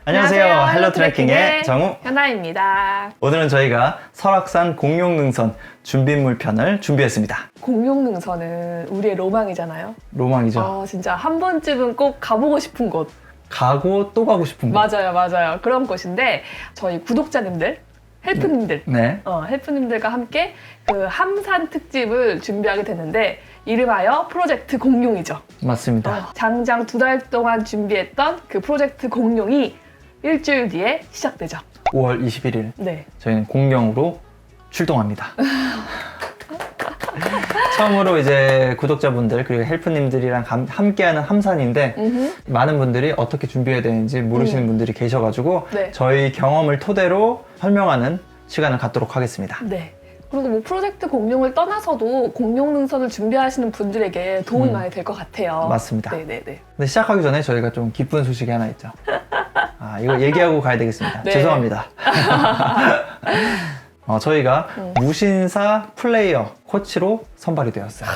안녕하세요. 헬로 트래킹의 정우 현아입니다. 오늘은 저희가 설악산 공룡능선 준비물 편을 준비했습니다. 공룡능선은 우리의 로망이잖아요. 로망이죠. 진짜 한 번쯤은 꼭 가보고 싶은 곳. 가고 또 가고 싶은 곳. 맞아요. 그런 곳인데 저희 구독자님들, 헬프님들, 네. 헬프님들과 함께 그 함산 특집을 준비하게 됐는데 이름하여 프로젝트 공룡이죠. 맞습니다. 장장 2달 동안 준비했던 그 프로젝트 공룡이 일주일 뒤에 시작되죠. 5월 21일 네. 저희는 공룡으로 출동합니다. 처음으로 이제 구독자분들 그리고 헬프님들이랑 함께하는 함산인데 많은 분들이 어떻게 준비해야 되는지 모르시는 분들이 계셔가지고 네. 저희 경험을 토대로 설명하는 시간을 갖도록 하겠습니다. 네. 그리고 뭐 프로젝트 공룡을 떠나서도 공룡 능선을 준비하시는 분들에게 도움이 많이 될 것 같아요. 맞습니다. 네네네. 근데 시작하기 전에 저희가 좀 기쁜 소식이 하나 있죠. 이거 얘기하고 가야 되겠습니다. 네. 죄송합니다. 저희가 무신사 플레이어 코치로 선발이 되었어요.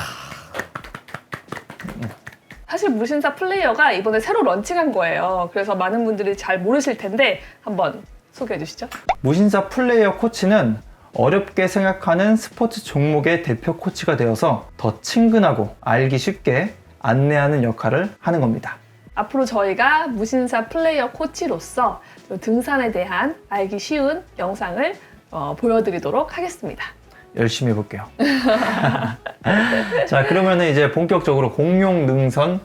사실 무신사 플레이어가 이번에 새로 런칭한 거예요. 그래서 많은 분들이 잘 모르실 텐데 한번 소개해 주시죠. 무신사 플레이어 코치는 어렵게 생각하는 스포츠 종목의 대표 코치가 되어서 더 친근하고 알기 쉽게 안내하는 역할을 하는 겁니다. 앞으로 저희가 무신사 플레이어 코치로서 등산에 대한 알기 쉬운 영상을 보여드리도록 하겠습니다. 열심히 해볼게요. 자, 그러면은 이제 본격적으로 공룡 능선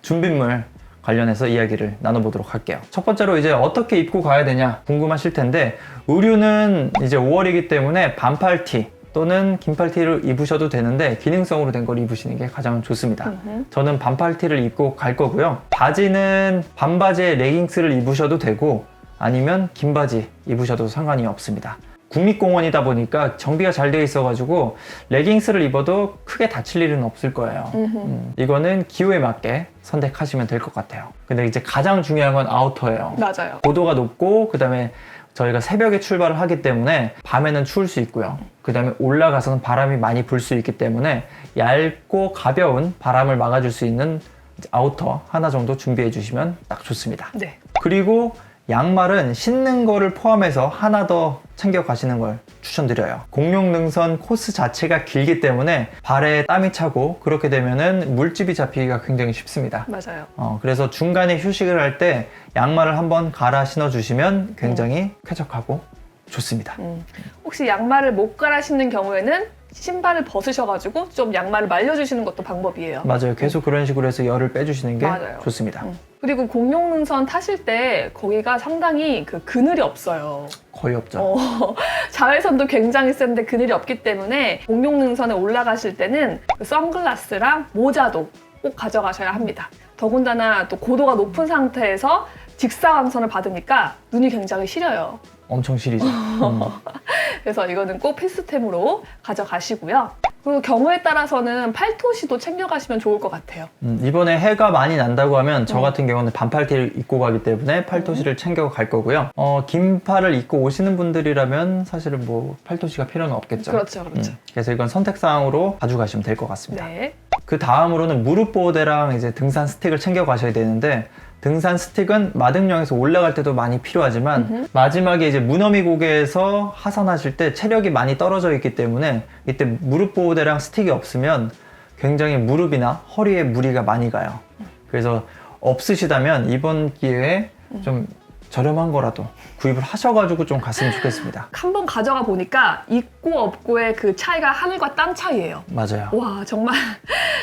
준비물 관련해서 이야기를 나눠보도록 할게요. 첫 번째로 이제 어떻게 입고 가야 되냐 궁금하실 텐데 의류는 이제 5월이기 때문에 반팔티 또는 긴팔티를 입으셔도 되는데 기능성으로 된 걸 입으시는 게 가장 좋습니다. 저는 반팔티를 입고 갈 거고요. 바지는 반바지에 레깅스를 입으셔도 되고 아니면 긴 바지 입으셔도 상관이 없습니다. 국립공원이다 보니까 정비가 잘 되어 있어가지고 레깅스를 입어도 크게 다칠 일은 없을 거예요. 이거는 기호에 맞게 선택하시면 될 것 같아요. 근데 이제 가장 중요한 건 아우터예요. 맞아요. 고도가 높고 그 다음에 저희가 새벽에 출발을 하기 때문에 밤에는 추울 수 있고요. 그 다음에 올라가서는 바람이 많이 불 수 있기 때문에 얇고 가벼운 바람을 막아줄 수 있는 아우터 하나 정도 준비해 주시면 딱 좋습니다. 네. 그리고 양말은 신는 거를 포함해서 하나 더 챙겨 가시는 걸 추천드려요. 공룡 능선 코스 자체가 길기 때문에 발에 땀이 차고 그렇게 되면은 물집이 잡히기가 굉장히 쉽습니다. 맞아요. 그래서 중간에 휴식을 할 때 양말을 한번 갈아 신어 주시면 굉장히 쾌적하고 좋습니다. 혹시 양말을 못 갈아 신는 경우에는 신발을 벗으셔가지고 좀 양말을 말려주시는 것도 방법이에요. 맞아요. 계속 그런 식으로 해서 열을 빼주시는 게 맞아요. 좋습니다. 그리고 공룡 능선 타실 때 거기가 상당히 그 그늘이 없어요. 거의 없죠. 자외선도 굉장히 센데 그늘이 없기 때문에 공룡 능선에 올라가실 때는 그 선글라스랑 모자도 꼭 가져가셔야 합니다. 더군다나 또 고도가 높은 상태에서 직사광선을 받으니까 눈이 굉장히 시려요. 엄청 시리죠. 그래서 이거는 꼭 필수템으로 가져가시고요. 그리고 경우에 따라서는 팔토시도 챙겨가시면 좋을 것 같아요. 이번에 해가 많이 난다고 하면 저 같은 경우는 반팔티를 입고 가기 때문에 팔토시를 챙겨 갈 거고요. 긴 팔을 입고 오시는 분들이라면 사실은 뭐 팔토시가 필요는 없겠죠. 그렇죠. 그래서 이건 선택사항으로 가져가시면 될 것 같습니다. 네. 그 다음으로는 무릎 보호대랑 이제 등산 스틱을 챙겨 가셔야 되는데 등산 스틱은 마등령에서 올라갈 때도 많이 필요하지만 마지막에 이제 무너미 고개에서 하산하실 때 체력이 많이 떨어져 있기 때문에 이때 무릎 보호대랑 스틱이 없으면 굉장히 무릎이나 허리에 무리가 많이 가요. 그래서 없으시다면 이번 기회에 좀 저렴한 거라도 구입을 하셔가지고 좀 갔으면 좋겠습니다. 한번 가져가 보니까 있고 없고의 그 차이가 하늘과 땅 차이예요. 맞아요. 와, 정말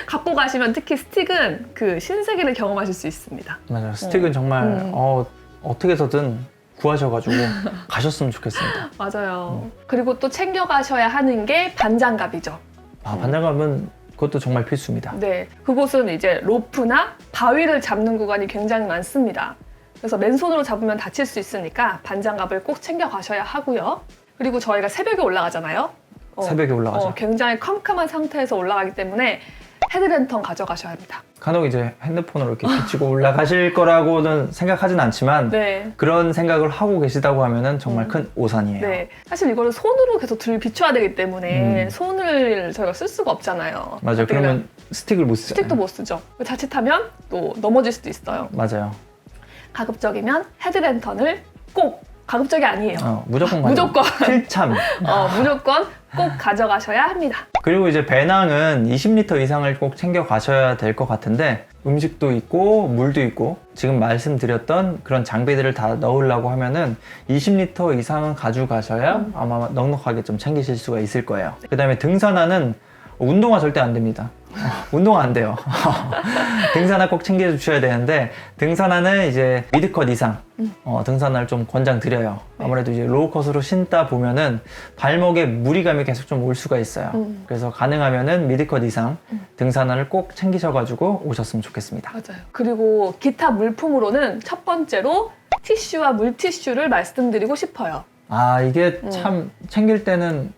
갖고 가시면 특히 스틱은 그 신세계를 경험하실 수 있습니다. 맞아요. 스틱은 정말 어떻게 해서든 구하셔가지고 가셨으면 좋겠습니다. 맞아요. 그리고 또 챙겨가셔야 하는 게 반장갑이죠. 반장갑은 그것도 정말 필수입니다. 네, 그곳은 이제 로프나 바위를 잡는 구간이 굉장히 많습니다. 그래서 맨손으로 잡으면 다칠 수 있으니까 반장갑을 꼭 챙겨가셔야 하고요. 그리고 저희가 새벽에 올라가잖아요. 새벽에 올라가죠. 굉장히 컴컴한 상태에서 올라가기 때문에 헤드랜턴 가져가셔야 합니다. 간혹 이제 핸드폰으로 이렇게 비치고 올라가실 거라고는 생각하진 않지만 네. 그런 생각을 하고 계시다고 하면은 정말 큰 오산이에요. 네, 사실 이거를 손으로 계속 비춰야 되기 때문에 손을 저희가 쓸 수가 없잖아요. 맞아요. 그러면 스틱을 못 쓰잖아요. 스틱도 못 쓰죠. 자칫하면 또 넘어질 수도 있어요. 맞아요. 가급적이면 헤드랜턴을 꼭, 가급적이 아니에요. 무조건 가져. 무조건. 필참. 무조건 꼭 가져가셔야 합니다. 그리고 이제 배낭은 20리터 이상을 꼭 챙겨 가셔야 될 것 같은데, 음식도 있고 물도 있고 지금 말씀드렸던 그런 장비들을 다 넣으려고 하면은 20리터 이상은 가져가셔야 아마 넉넉하게 좀 챙기실 수가 있을 거예요. 그 다음에 등산화는 운동화 절대 안 됩니다. 운동화 안 돼요. 등산화 꼭 챙겨주셔야 되는데, 등산화는 이제 미드컷 이상 등산화를 좀 권장드려요. 아무래도 이제 로우컷으로 신다 보면은 발목에 무리감이 계속 좀 올 수가 있어요. 그래서 가능하면은 미드컷 이상 등산화를 꼭 챙기셔가지고 오셨으면 좋겠습니다. 맞아요. 그리고 기타 물품으로는 첫 번째로 티슈와 물티슈를 말씀드리고 싶어요. 아, 이게 참 챙길 때는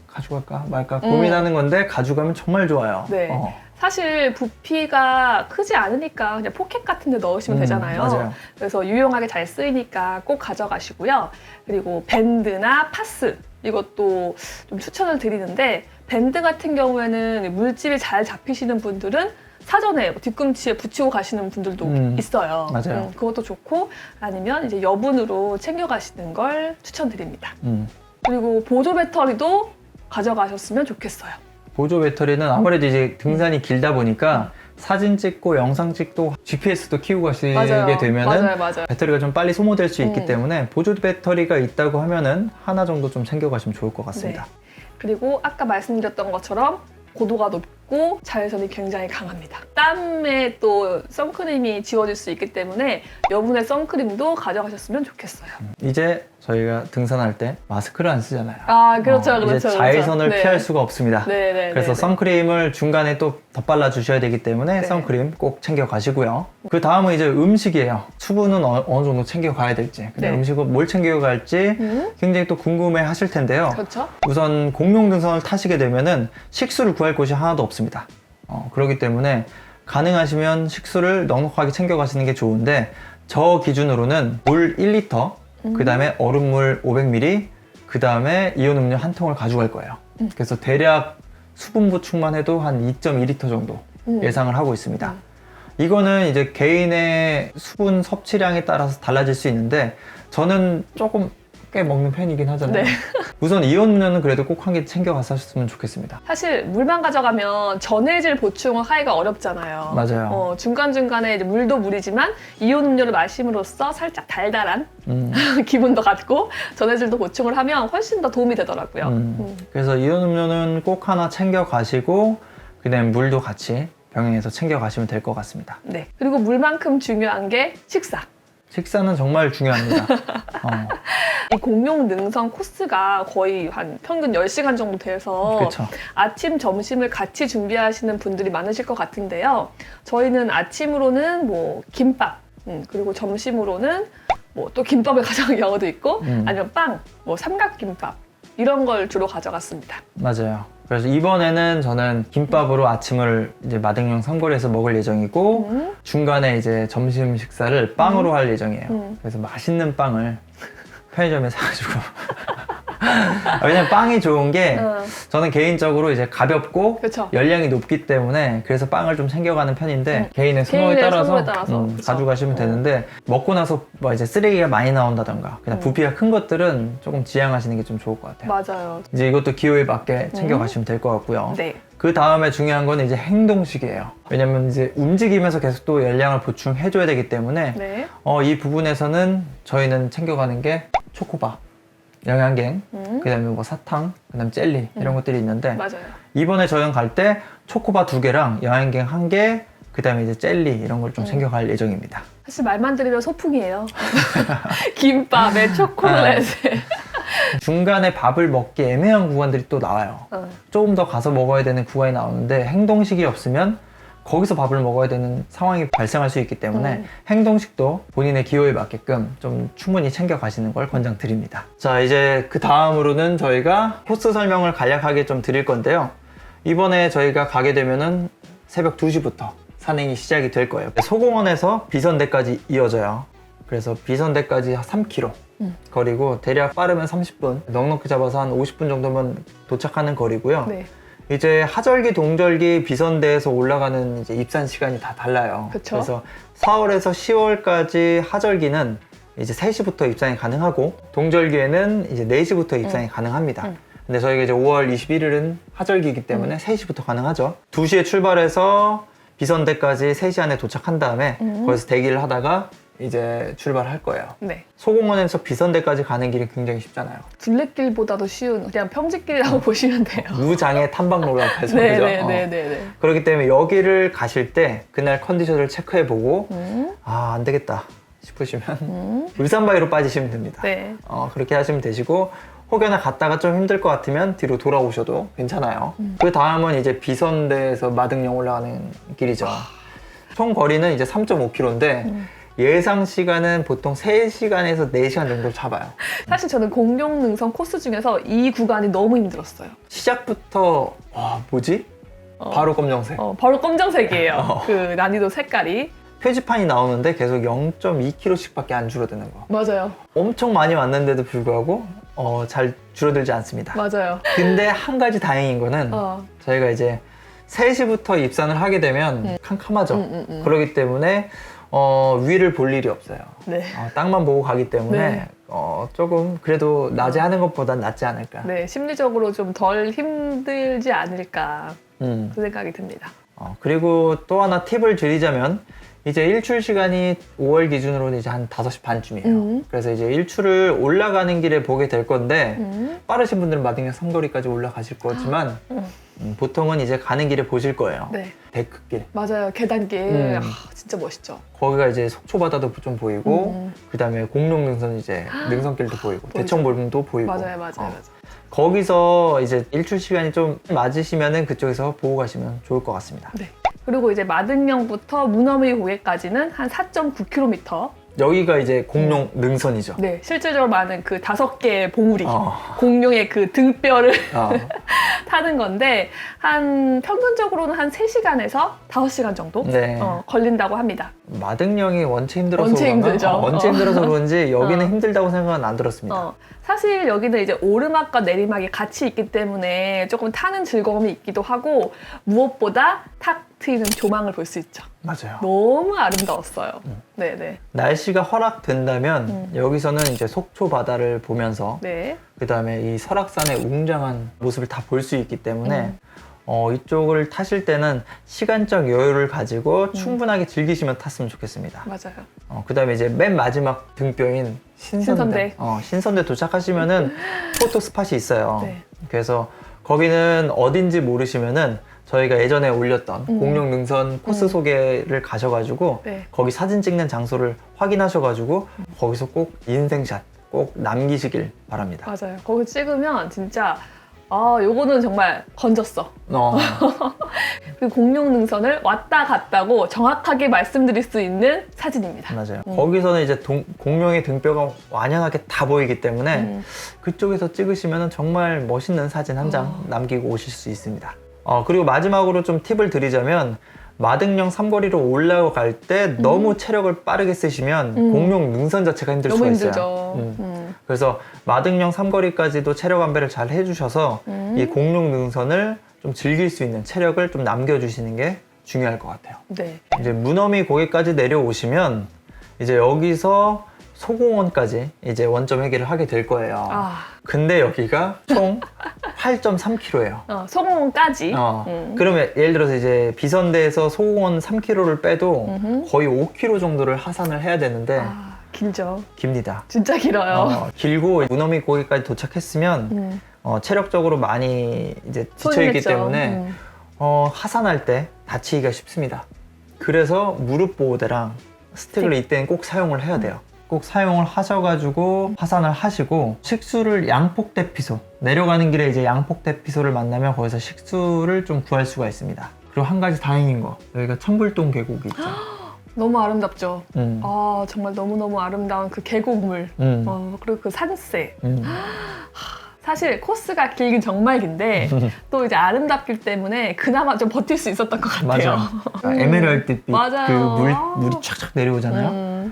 가져갈까 말까 고민하는 건데, 가져가면 정말 좋아요. 네. 사실 부피가 크지 않으니까 그냥 포켓 같은 데 넣으시면 되잖아요. 맞아요. 그래서 유용하게 잘 쓰이니까 꼭 가져가시고요. 그리고 밴드나 파스, 이것도 좀 추천을 드리는데, 밴드 같은 경우에는 물집이 잘 잡히시는 분들은 사전에 뒤꿈치에 붙이고 가시는 분들도 있어요. 맞아요. 그것도 좋고, 아니면 이제 여분으로 챙겨가시는 걸 추천드립니다. 그리고 보조 배터리도 가져가셨으면 좋겠어요. 보조 배터리는 아무래도 이제 등산이 길다 보니까 사진 찍고 영상 찍고 GPS도 키우고 가시게 되면은 맞아요. 배터리가 좀 빨리 소모될 수 있기 때문에 보조 배터리가 있다고 하면은 하나 정도 좀 챙겨가시면 좋을 것 같습니다. 네. 그리고 아까 말씀드렸던 것처럼 고도가 높고 자외선이 굉장히 강합니다. 땀에 또 선크림이 지워질 수 있기 때문에 여분의 선크림도 가져가셨으면 좋겠어요. 이제 저희가 등산할 때 마스크를 안 쓰잖아요. 아, 그렇죠. 이제 자외선을 네. 피할 수가 없습니다. 네. 그래서 선크림을 중간에 또 덧발라 주셔야 되기 때문에 네. 선크림 꼭 챙겨 가시고요. 그 다음은 이제 음식이에요. 수분은 어느 정도 챙겨 가야 될지, 네. 음식을 뭘 챙겨 갈지 굉장히 또 궁금해 하실 텐데요. 그렇죠. 우선 공룡 등산을 타시게 되면은 식수를 구할 곳이 하나도 없습니다. 그렇기 때문에 가능하시면 식수를 넉넉하게 챙겨 가시는 게 좋은데, 저 기준으로는 물 1리터, 그 다음에 얼음물 500ml, 그 다음에 이온 음료 한 통을 가져갈 거예요. 그래서 대략 수분 보충만 해도 한 2.2리터 정도 예상을 하고 있습니다. 이거는 이제 개인의 수분 섭취량에 따라서 달라질 수 있는데, 저는 조금 꽤 먹는 편이긴 하잖아요. 네. 우선 이온 음료는 그래도 꼭 한 개 챙겨 가셨으면 좋겠습니다. 사실 물만 가져가면 전해질 보충을 하기가 어렵잖아요. 맞아요. 중간중간에 이제 물도 물이지만 이온 음료를 마심으로써 살짝 달달한 기분도 갖고 전해질도 보충을 하면 훨씬 더 도움이 되더라고요. 그래서 이온 음료는 꼭 하나 챙겨 가시고, 그다음에 물도 같이 병행해서 챙겨 가시면 될 것 같습니다. 네. 그리고 물만큼 중요한 게 식사. 식사는 정말 중요합니다. 이 공룡 능선 코스가 거의 한 평균 10시간 정도 돼서 그렇죠. 아침, 점심을 같이 준비하시는 분들이 많으실 것 같은데요. 저희는 아침으로는 뭐 김밥, 그리고 점심으로는 뭐 또 김밥을 가져간 경우도 있고, 아니면 빵, 뭐 삼각김밥 이런 걸 주로 가져갔습니다. 맞아요. 그래서 이번에는 저는 김밥으로 아침을 이제 마등령 삼거리에서 먹을 예정이고, 중간에 이제 점심 식사를 빵으로 할 예정이에요. 그래서 맛있는 빵을 편의점에 사가지고 왜냐면 빵이 좋은 게 저는 개인적으로 이제 가볍고 그쵸. 열량이 높기 때문에 그래서 빵을 좀 챙겨가는 편인데, 개인의 선호에 따라서 그쵸. 가져가시면 되는데, 먹고 나서 뭐 이제 쓰레기가 많이 나온다던가 그냥 부피가 큰 것들은 조금 지양하시는 게 좀 좋을 것 같아요. 맞아요. 이제 이것도 기호에 맞게 챙겨가시면 될 것 같고요. 네. 그 다음에 중요한 건 이제 행동식이에요. 왜냐면 이제 움직이면서 계속 또 열량을 보충해줘야 되기 때문에 네. 이 부분에서는 저희는 챙겨가는 게 초코바, 영양갱, 그 다음에 뭐 사탕, 그 다음에 젤리 이런 것들이 있는데, 맞아요. 이번에 저희는 갈 때 초코바 2개랑 영양갱 1개, 그 다음에 이제 젤리 이런 걸 좀 챙겨갈 예정입니다. 사실 말만 들으면 소풍이에요. 김밥에 초콜릿에. 중간에 밥을 먹기 애매한 구간들이 또 나와요. 조금 더 가서 먹어야 되는 구간이 나오는데, 행동식이 없으면 거기서 밥을 먹어야 되는 상황이 발생할 수 있기 때문에 행동식도 본인의 기호에 맞게끔 좀 충분히 챙겨 가시는 걸 권장드립니다. 자, 이제 그 다음으로는 저희가 코스 설명을 간략하게 좀 드릴 건데요. 이번에 저희가 가게 되면은 새벽 2시부터 산행이 시작이 될 거예요. 소공원에서 비선대까지 이어져요. 그래서 비선대까지 3km 거리고, 대략 빠르면 30분, 넉넉히 잡아서 한 50분 정도면 도착하는 거리고요. 네. 이제 하절기, 동절기, 비선대에서 올라가는 이제 입산 시간이 다 달라요. 그쵸? 그래서 4월에서 10월까지 하절기는 이제 3시부터 입산이 가능하고 동절기에는 이제 4시부터 입산이 가능합니다. 근데 저희가 이제 5월 21일은 하절기이기 때문에 3시부터 가능하죠. 2시에 출발해서 비선대까지 3시 안에 도착한 다음에 거기서 대기를 하다가 이제 출발할 거예요. 네. 소공원에서 비선대까지 가는 길이 굉장히 쉽잖아요. 둘레길보다도 쉬운 그냥 평지길이라고 보시면 돼요. 무장의 탐방로라고 해서 그죠? 네네네네. 그렇기 때문에 여기를 가실 때 그날 컨디션을 체크해보고 아, 안 되겠다 싶으시면 울산바위로 빠지시면 됩니다. 네. 그렇게 하시면 되시고 혹여나 갔다가 좀 힘들 것 같으면 뒤로 돌아오셔도 괜찮아요. 그 다음은 이제 비선대에서 마등령 올라가는 길이죠. 총 거리는 이제 3.5km인데 예상 시간은 보통 3시간에서 4시간 정도 잡아요. 사실 저는 공룡능선 코스 중에서 이 구간이 너무 힘들었어요. 시작부터 와, 뭐지? 바로 검정색. 바로 검정색이에요. 그 난이도 색깔이. 표지판이 나오는데 계속 0.2km씩밖에 안 줄어드는 거. 맞아요. 엄청 많이 왔는데도 불구하고 잘 줄어들지 않습니다. 맞아요. 근데 한 가지 다행인 거는 저희가 이제 3시부터 입산을 하게 되면 캄캄하죠. 그렇기 때문에 위를 볼 일이 없어요. 네. 땅만 보고 가기 때문에 네. 조금 그래도 낮에 하는 것보단 낫지 않을까. 네, 심리적으로 좀 덜 힘들지 않을까 그 생각이 듭니다. 그리고 또 하나 팁을 드리자면 이제 일출 시간이 5월 기준으로는 이제 한 5시 반쯤이에요. 그래서 이제 일출을 올라가는 길에 보게 될 건데 빠르신 분들은 마등령 삼거리까지 올라가실 거지만 보통은 이제 가는 길에 보실 거예요. 네. 데크길. 맞아요. 계단길. 진짜 멋있죠. 거기가 이제 속초바다도 좀 보이고 그다음에 공룡능선 이제 능선길도 보이고 대청볼도 보이고. 맞아요. 거기서 이제 일출 시간이 좀 맞으시면은 그쪽에서 보고 가시면 좋을 것 같습니다. 네. 그리고 이제 마등령부터 문어미 고개까지는 한 4.9km. 여기가 이제 공룡 능선이죠. 네, 실질적으로 많은 그 5개의 봉우리, 공룡의 그 등뼈를 타는 건데 한 평균적으로는 한 3시간에서 5시간 정도 네. 걸린다고 합니다. 마등령이 원체 힘들어서 원체 그런가? 힘들죠. 원체 힘들어서 그런지 여기는 힘들다고 생각은 안 들었습니다. 사실 여기는 이제 오르막과 내리막이 같이 있기 때문에 조금 타는 즐거움이 있기도 하고 무엇보다 탁 트이는 조망을 볼 수 있죠. 맞아요. 너무 아름다웠어요. 네네. 날씨가 허락된다면 여기서는 이제 속초 바다를 보면서 네. 그다음에 이 설악산의 웅장한 모습을 다 볼 수 있기 때문에 이쪽을 타실 때는 시간적 여유를 가지고 충분하게 즐기시면 탔으면 좋겠습니다. 맞아요. 그다음에 이제 맨 마지막 등뼈인 신선대. 신선대 도착하시면은 포토 스팟이 있어요. 네. 그래서 거기는 어딘지 모르시면은 저희가 예전에 올렸던 공룡 능선 코스 소개를 가셔가지고 네. 거기 사진 찍는 장소를 확인하셔가지고 거기서 꼭 인생샷 꼭 남기시길 바랍니다. 맞아요. 거기 찍으면 진짜 요거는 정말 건졌어. 그 공룡 능선을 왔다 갔다고 정확하게 말씀드릴 수 있는 사진입니다. 맞아요. 거기서는 이제 공룡의 등뼈가 완연하게 다 보이기 때문에 그쪽에서 찍으시면 정말 멋있는 사진 한 장 남기고 오실 수 있습니다. 그리고 마지막으로 좀 팁을 드리자면 마등령 삼거리로 올라갈 때 너무 체력을 빠르게 쓰시면 공룡 능선 자체가 힘들 수가 있어요. 너무 힘들죠. 그래서 마등령 삼거리까지도 체력 안배를 잘 해주셔서 이 공룡 능선을 좀 즐길 수 있는 체력을 좀 남겨주시는 게 중요할 것 같아요. 네. 이제 문어미 고개까지 내려오시면 이제 여기서 소공원까지 이제 원점 회계를 하게 될 거예요. 근데 여기가 총 8.3km예요. 소공원까지. 그러면 예를 들어서 이제 비선대에서 소공원 3km를 빼도 거의 5km 정도를 하산을 해야 되는데 길죠. 깁니다. 진짜 길어요. 길고 문어미 고개까지 도착했으면 체력적으로 많이 이제 지쳐있기 소진했죠. 때문에 하산할 때 다치기가 쉽습니다. 그래서 무릎 보호대랑 스틱을 이때는 꼭 사용을 해야 돼요. 꼭 사용을 하셔가지고 하산을 하시고 식수를 양폭대피소 내려가는 길에 이제 양폭대피소를 만나면 거기서 식수를 좀 구할 수가 있습니다. 그리고 한 가지 다행인 거 여기가 청불동 계곡이 있죠. 너무 아름답죠. 정말 너무너무 아름다운 그 계곡물 그리고 그 산세. 사실 코스가 길긴 정말 긴데 또 이제 아름답기 때문에 그나마 좀 버틸 수 있었던 것 같아요. 맞아. 에메랄드빛 맞아요. 그 물이 촥촥 내려오잖아요.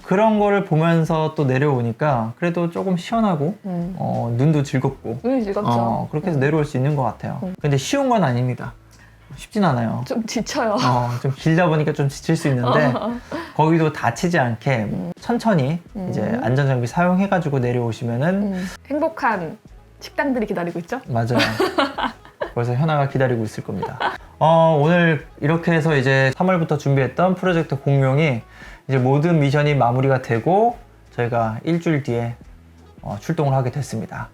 그런 거를 보면서 또 내려오니까 그래도 조금 시원하고 눈도 즐겁고 눈이 즐겁죠. 그렇게 해서 내려올 수 있는 것 같아요. 근데 쉬운 건 아닙니다. 쉽진 않아요. 좀 지쳐요. 좀 길다 보니까 좀 지칠 수 있는데 거기도 다치지 않게 천천히 이제 안전장비 사용해가지고 내려오시면은 행복한 식당들이 기다리고 있죠? 맞아요. 벌써 현아가 기다리고 있을 겁니다. 오늘 이렇게 해서 이제 3월부터 준비했던 프로젝트 공룡이 이제 모든 미션이 마무리가 되고 저희가 일주일 뒤에 출동을 하게 됐습니다.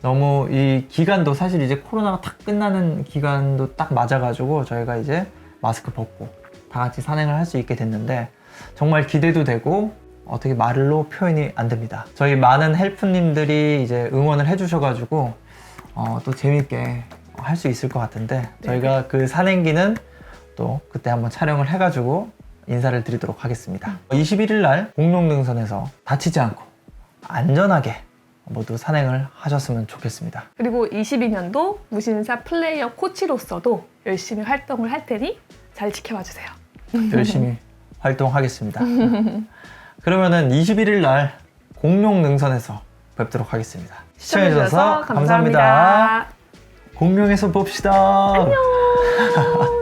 너무 이 기간도 사실 이제 코로나가 탁 끝나는 기간도 딱 맞아가지고 저희가 이제 마스크 벗고 다 같이 산행을 할 수 있게 됐는데 정말 기대도 되고 어떻게 말로 표현이 안 됩니다. 저희 많은 헬프님들이 이제 응원을 해주셔가지고 또 재밌게 할 수 있을 것 같은데 저희가 그 산행기는 또 그때 한번 촬영을 해가지고 인사를 드리도록 하겠습니다. 21일 날 공룡능선에서 다치지 않고 안전하게 모두 산행을 하셨으면 좋겠습니다. 그리고 22년도 무신사 플레이어 코치로서도 열심히 활동을 할 테니 잘 지켜봐 주세요. 열심히 활동하겠습니다. 그러면은 21일 날 공룡능선에서 뵙도록 하겠습니다. 시청해주셔서 감사합니다. 공룡에서 봅시다. 안녕.